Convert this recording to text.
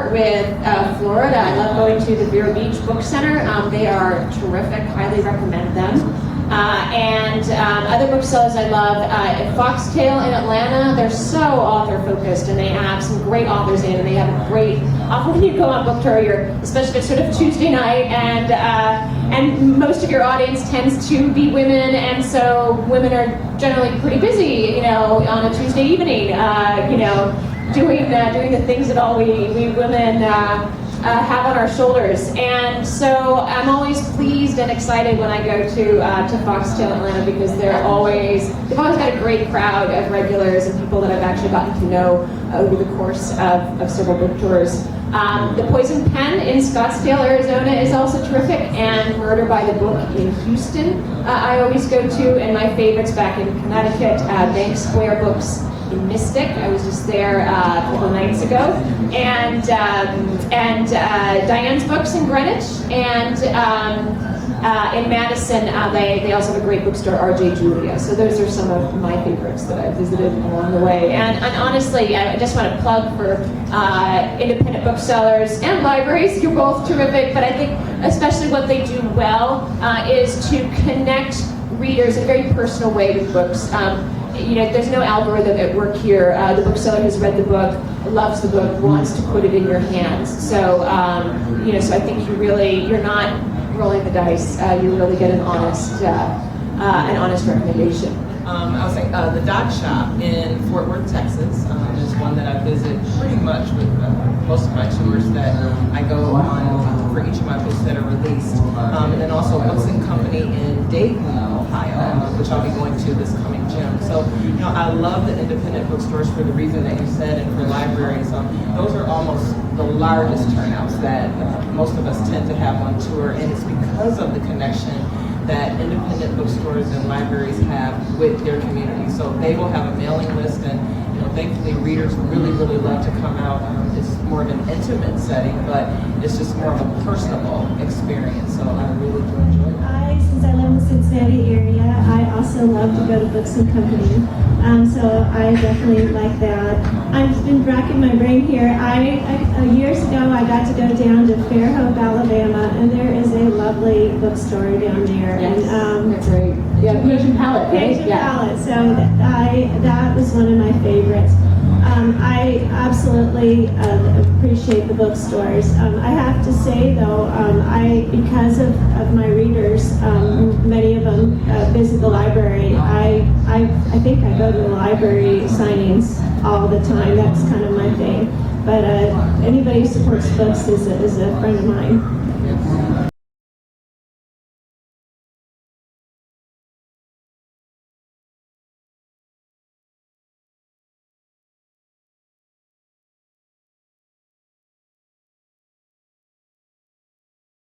start with Florida. I love going to the Vero Beach Book Center. They are terrific. Highly recommend them. And other booksellers I love, FoxTale in Atlanta, they're so author-focused, and they have some great authors in, and they have a great, often when you go on book tour, especially if it's sort of Tuesday night, and most of your audience tends to be women, and so women are generally pretty busy, on a Tuesday evening, doing the things that all we women have on our shoulders. And so I'm always pleased and excited when I go to FoxTale Atlanta, because they've always got a great crowd of regulars and people that I've actually gotten to know over the course of several book tours. The Poison Pen in Scottsdale, Arizona is also terrific, and Murder by the Book in Houston I always go to, and my favorites back in Connecticut, Bank Square Books in Mystic. I was just there a couple of nights ago, and Diane's Books in Greenwich, and in Madison they also have a great bookstore, RJ Julia. So those are some of my favorites that I've visited along the way. And honestly, I just want to plug for independent booksellers and libraries. You're both terrific, but I think especially what they do well is to connect readers in a very personal way with books. There's no algorithm at work here. The bookseller has read the book, loves the book, wants to put it in your hands. So, so I think you're not rolling the dice. You really get an honest recommendation. I was saying the Doc Shop in Fort Worth, Texas is one that I visit pretty much with most of my tours that I go on for each of my books that are released. And then also Books and Company in Dayton, Ohio, which I'll be going to this coming June. So, I love the independent bookstores for the reason that you said, and for libraries. Those are almost the largest turnouts that most of us tend to have on tour, and it's because of the connection that independent bookstores and libraries have with their community. So they will have a mailing list, and thankfully readers really, really love to come out. It's more of an intimate setting, but it's just more of a personable experience. So I really do enjoy it. Since I live in the Cincinnati area, I also love to go to Books and Company. So I definitely like that. I've been racking my brain here. Years ago, I got to go down to Fairhope, Alabama, and there is a lovely bookstore down there. Yes, and that's right. Yeah, Page and Palette, right? Page and Palette. So that was one of my favorites. I absolutely appreciate the bookstores. I have to say, though, because of my readers, many of them visit the library. I think I go to the library signings all the time. That's kind of my thing. But anybody who supports books is a friend of mine.